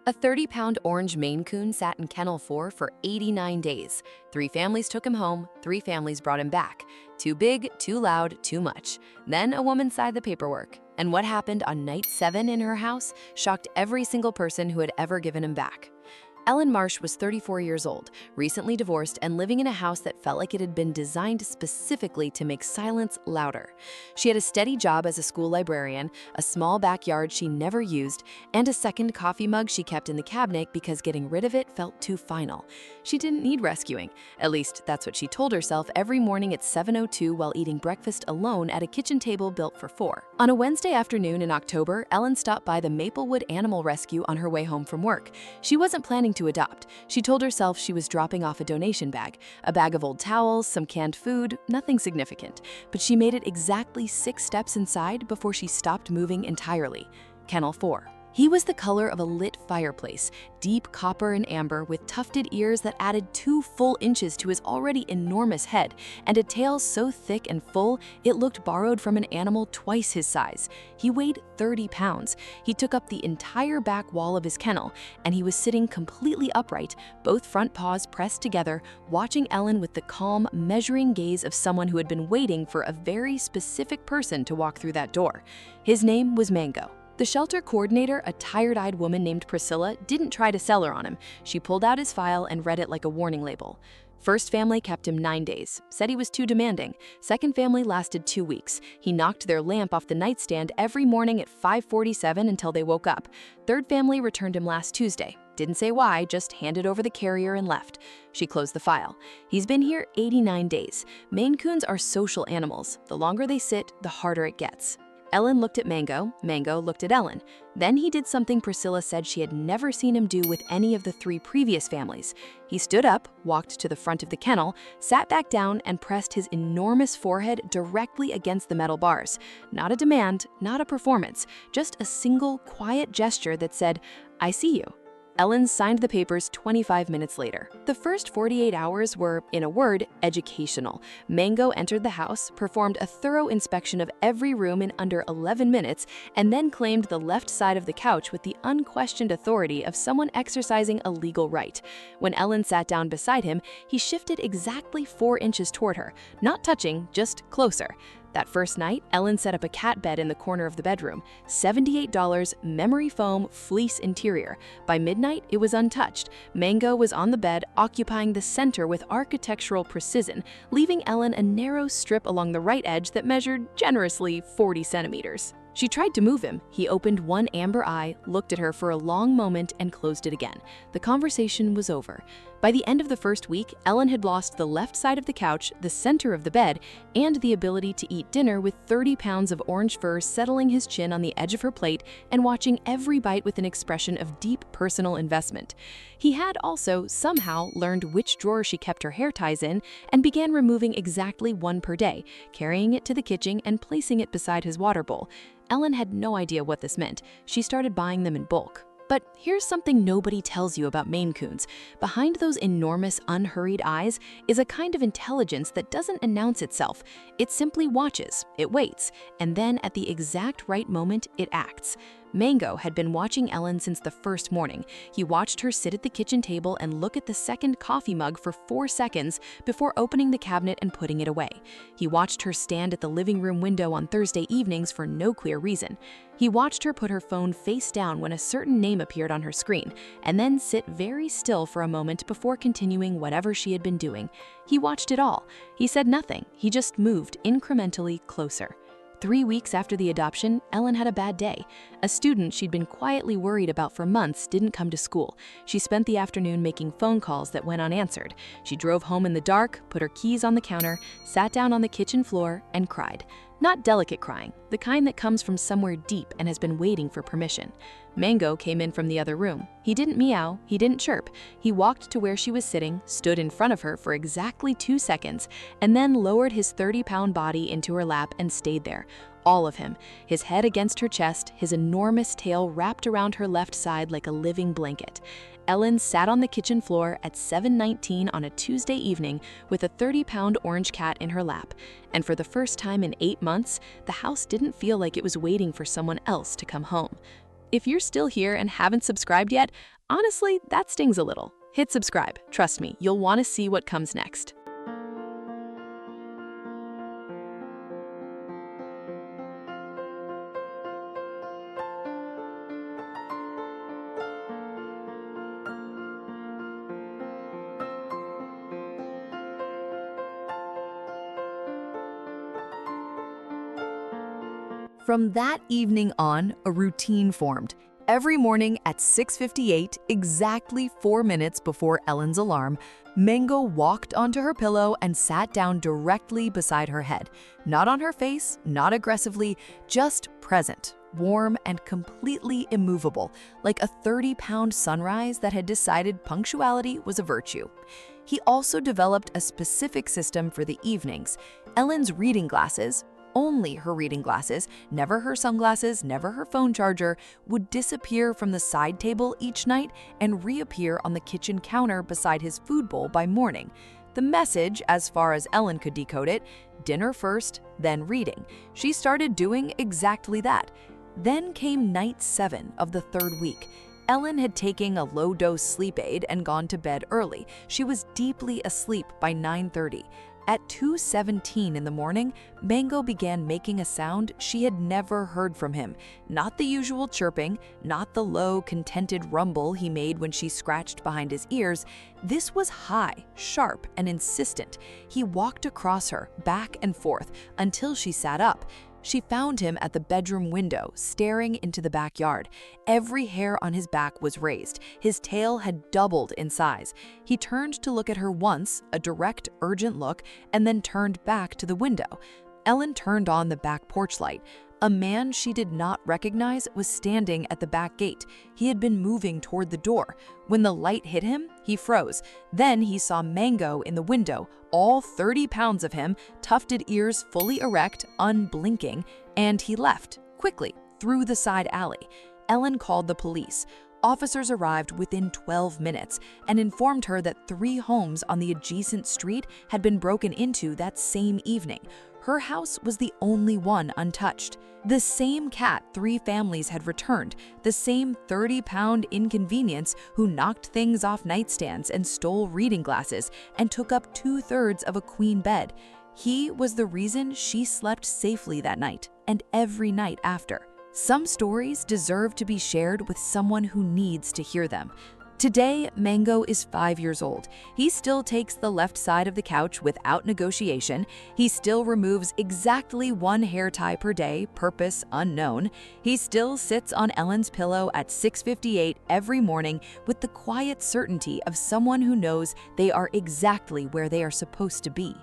A 30-pound orange Maine Coon sat in Kennel 4 for 89 days. 3 families took him home, 3 families brought him back. Too big, too loud, too much. Then a woman signed the paperwork. And what happened on night 7 in her house shocked every single person who had ever given him back. Ellen Marsh was 34 years old, recently divorced and living in a house that felt like it had been designed specifically to make silence louder. She had a steady job as a school librarian, a small backyard she never used, and a second coffee mug she kept in the cabinet because getting rid of it felt too final. She didn't need rescuing. At least that's what she told herself every morning at 7:02 while eating breakfast alone at a kitchen table built for 4. On a Wednesday afternoon in October, Ellen stopped by the Maplewood Animal Rescue on her way home from work. She wasn't planning to adopt. She told herself she was dropping off a donation bag, a bag of old towels, some canned food, nothing significant. But she made it exactly 6 steps inside before she stopped moving entirely. Kennel 4. He was the color of a lit fireplace, deep copper and amber with tufted ears that added 2 full inches to his already enormous head, and a tail so thick and full it looked borrowed from an animal twice his size. He weighed 30 pounds. He took up the entire back wall of his kennel, and he was sitting completely upright, both front paws pressed together, watching Ellen with the calm, measuring gaze of someone who had been waiting for a very specific person to walk through that door. His name was Mango. The shelter coordinator, a tired-eyed woman named Priscilla, didn't try to sell her on him. She pulled out his file and read it like a warning label. First family kept him 9 days, said he was too demanding. Second family lasted 2 weeks. He knocked their lamp off the nightstand every morning at 5:47 until they woke up. Third family returned him last Tuesday. Didn't say why, just handed over the carrier and left. She closed the file. He's been here 89 days. Maine Coons are social animals. The longer they sit, the harder it gets. Ellen looked at Mango, Mango looked at Ellen. Then he did something Priscilla said she had never seen him do with any of the 3 previous families. He stood up, walked to the front of the kennel, sat back down, and pressed his enormous forehead directly against the metal bars. Not a demand, not a performance, just a single, quiet gesture that said, "I see you." Ellen signed the papers 25 minutes later. The first 48 hours were, in a word, educational. Mango entered the house, performed a thorough inspection of every room in under 11 minutes, and then claimed the left side of the couch with the unquestioned authority of someone exercising a legal right. When Ellen sat down beside him, he shifted exactly 4 inches toward her, not touching, just closer. That first night, Ellen set up a cat bed in the corner of the bedroom. $78, memory foam, fleece interior. By midnight, it was untouched. Mango was on the bed, occupying the center with architectural precision, leaving Ellen a narrow strip along the right edge that measured generously 40 centimeters. She tried to move him. He opened one amber eye, looked at her for a long moment, and closed it again. The conversation was over. By the end of the first week, Ellen had lost the left side of the couch, the center of the bed, and the ability to eat dinner with 30 pounds of orange fur settling his chin on the edge of her plate and watching every bite with an expression of deep personal investment. He had also somehow learned which drawer she kept her hair ties in and began removing exactly 1 per day, carrying it to the kitchen and placing it beside his water bowl. Ellen had no idea what this meant. She started buying them in bulk. But here's something nobody tells you about Maine Coons. Behind those enormous, unhurried eyes is a kind of intelligence that doesn't announce itself. It simply watches, it waits, and then at the exact right moment, it acts. Mango had been watching Ellen since the first morning. He watched her sit at the kitchen table and look at the second coffee mug for 4 seconds before opening the cabinet and putting it away. He watched her stand at the living room window on Thursday evenings for no clear reason. He watched her put her phone face down when a certain name appeared on her screen, and then sit very still for a moment before continuing whatever she had been doing. He watched it all. He said nothing. He just moved incrementally closer. 3 weeks after the adoption, Ellen had a bad day. A student she'd been quietly worried about for months didn't come to school. She spent the afternoon making phone calls that went unanswered. She drove home in the dark, put her keys on the counter, sat down on the kitchen floor, and cried. Not delicate crying, the kind that comes from somewhere deep and has been waiting for permission. Mango came in from the other room. He didn't meow, he didn't chirp. He walked to where she was sitting, stood in front of her for exactly 2 seconds, and then lowered his 30-pound body into her lap and stayed there. All of him, his head against her chest, his enormous tail wrapped around her left side like a living blanket. Ellen sat on the kitchen floor at 7:19 on a Tuesday evening with a 30-pound orange cat in her lap. And for the first time in 8 months, the house didn't feel like it was waiting for someone else to come home. If you're still here and haven't subscribed yet, honestly, that stings a little. Hit subscribe. Trust me, you'll want to see what comes next. From that evening on, a routine formed. Every morning at 6:58, exactly 4 minutes before Ellen's alarm, Mango walked onto her pillow and sat down directly beside her head. Not on her face, not aggressively, just present, warm and completely immovable, like a 30-pound sunrise that had decided punctuality was a virtue. He also developed a specific system for the evenings. Ellen's reading glasses, only her reading glasses, never her sunglasses, never her phone charger, would disappear from the side table each night and reappear on the kitchen counter beside his food bowl by morning. The message, as far as Ellen could decode it, dinner first, then reading. She started doing exactly that. Then came night 7 of the 3rd week. Ellen had taken a low-dose sleep aid and gone to bed early. She was deeply asleep by 9:30. At 2:17 in the morning, Mango began making a sound she had never heard from him. Not the usual chirping, not the low, contented rumble he made when she scratched behind his ears. This was high, sharp, and insistent. He walked across her, back and forth, until she sat up. She found him at the bedroom window, staring into the backyard. Every hair on his back was raised. His tail had doubled in size. He turned to look at her once, a direct, urgent look, and then turned back to the window. Ellen turned on the back porch light. A man she did not recognize was standing at the back gate. He had been moving toward the door. When the light hit him, he froze. Then he saw Mango in the window, all 30 pounds of him, tufted ears fully erect, unblinking, and he left, quickly, through the side alley. Ellen called the police. Officers arrived within 12 minutes and informed her that 3 homes on the adjacent street had been broken into that same evening. Her house was the only one untouched. The same cat 3 families had returned, the same 30-pound inconvenience who knocked things off nightstands and stole reading glasses and took up 2/3 of a queen bed. He was the reason she slept safely that night and every night after. Some stories deserve to be shared with someone who needs to hear them. Today, Mango is 5 years old. He still takes the left side of the couch without negotiation. He still removes exactly 1 hair tie per day, purpose unknown. He still sits on Ellen's pillow at 6:58 every morning with the quiet certainty of someone who knows they are exactly where they are supposed to be.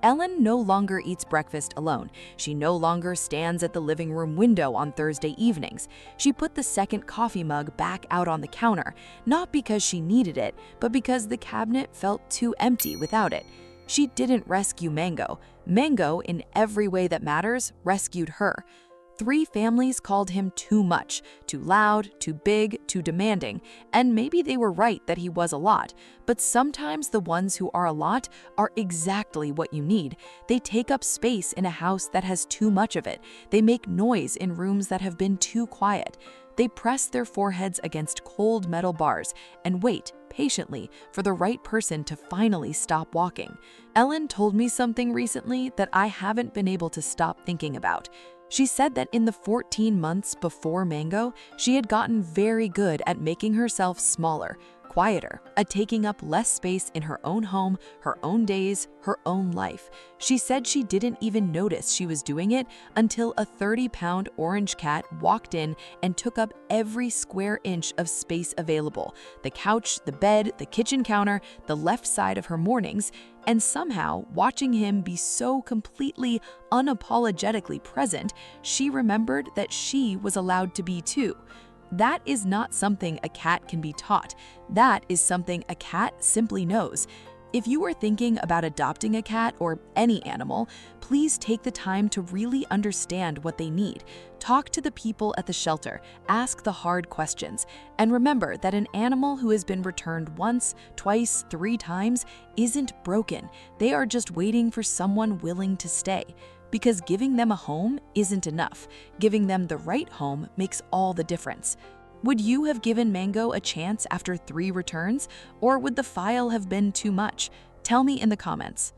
Ellen no longer eats breakfast alone. She no longer stands at the living room window on Thursday evenings. She put the second coffee mug back out on the counter, not because she needed it, but because the cabinet felt too empty without it. She didn't rescue Mango. Mango, in every way that matters, rescued her. 3 families called him too much, too loud, too big, too demanding, and maybe they were right that he was a lot, but sometimes the ones who are a lot are exactly what you need. They take up space in a house that has too much of it. They make noise in rooms that have been too quiet. They press their foreheads against cold metal bars and wait patiently for the right person to finally stop walking. Ellen told me something recently that I haven't been able to stop thinking about. She said that in the 14 months before Mango, she had gotten very good at making herself smaller, quieter, at taking up less space in her own home, her own days, her own life. She said she didn't even notice she was doing it until a 30-pound orange cat walked in and took up every square inch of space available, the couch, the bed, the kitchen counter, the left side of her mornings, and somehow, watching him be so completely, unapologetically present, she remembered that she was allowed to be too. That is not something a cat can be taught. That is something a cat simply knows. If you are thinking about adopting a cat or any animal, please take the time to really understand what they need. Talk to the people at the shelter, ask the hard questions, and remember that an animal who has been returned once, twice, 3 times isn't broken. They are just waiting for someone willing to stay. because giving them a home isn't enough. Giving them the right home makes all the difference. Would you have given Mango a chance after 3 returns, or would the file have been too much? Tell me in the comments.